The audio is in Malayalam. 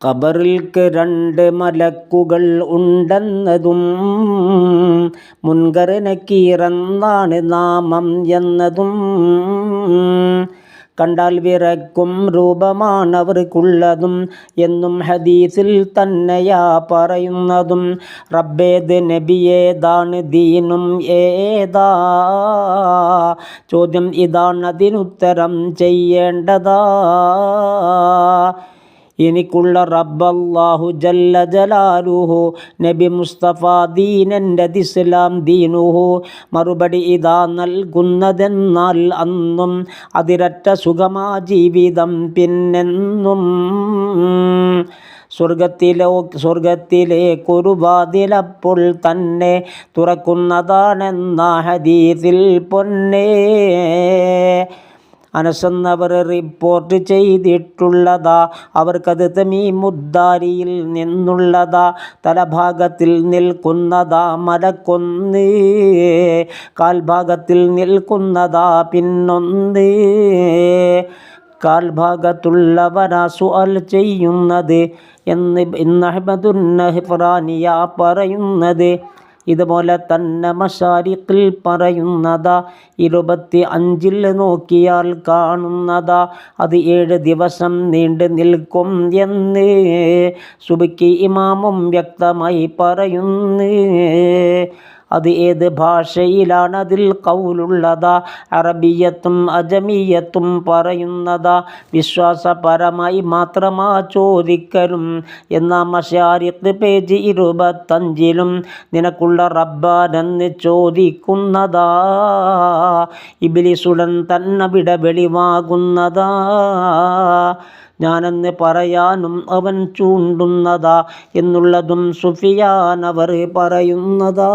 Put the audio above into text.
ഖബറിൽക്ക് 2 മലക്കുകൾ ഉണ്ടെന്നതും മുൻകർ നക്കീർ എന്നാണ് നാമം എന്നതും കണ്ടാൽ വിറക്കും രൂപമാണവർക്കുള്ളതും എന്നും ഹദീസിൽ തന്നെയാ പറയുന്നതും. റബ്ബേത് നബിയേതാണ് ദീനും ഏതാ? ചോദ്യം ഇതാണതിനുത്തരം ചെയ്യേണ്ടതാ. എനിക്കുള്ള റബ്ബല്ലാഹു ജല്ല ജലാലുഹു, നബി മുസ്തഫ ദീനൻ്റെത് ഇസ്ലാം ദീനുഹു. മറുപടി ഇതാ നൽകുന്നതെന്നാൽ അന്നും അതിരറ്റ സുഖമാ ജീവിതം പിന്നെന്നും. സ്വർഗത്തിലേക്കൊരു വാതിലപ്പോൾ തന്നെ തുറക്കുന്നതാണെന്ന ഹദീസിൽ പൊന്നേ. അനസെന്നവർ റിപ്പോർട്ട് ചെയ്തിട്ടുള്ളതാ. അവർക്കത് തമീമുദ്ദാരിയിൽ നിന്നുള്ളതാ. തലഭാഗത്തിൽ നിൽക്കുന്നതാ മലക്കൊന്ന്, കാൽഭാഗത്തിൽ നിൽക്കുന്നതാ പിന്നൊന്ന്. കാൽഭാഗത്തുള്ളവരാ സുഅൽ ചെയ്യുന്നത് എന്ന് അഹ്മദുൻ നഹ്റാനിയ പറയുന്നത്. ഇതുപോലെ തന്നെ മശാരിഖിൽ പറയുന്നതാ. 25 നോക്കിയാൽ കാണുന്നതാ. അത് 7 ദിവസം നീണ്ടു നിൽക്കും എന്ന് സുബ്കി ഇമാമും വ്യക്തമായി പറയുന്നു. അത് ഏത് ഭാഷയിലാണ് അതിൽ ഖൗലുള്ളതാ? അറബിയത്തും അജമിയത്തും പറയുന്നതാ. വിശ്വാസപരമായി മാത്രമാ ചോദിക്കലും. എന്നാ മശാരിഖ് പേജ് 25 നിനക്കുള്ള റബ്ബാനെന്ന് ചോദിക്കുന്നതാ. ഇബ്ലീസുടൻ തന്നെ വെളിവാകുന്നതാ. ഞാനെന്ന് പറയാനും അവൻ ചൂണ്ടുന്നതാ എന്നുള്ളതും സുഫിയാൻ അവർ പറയുന്നതാ.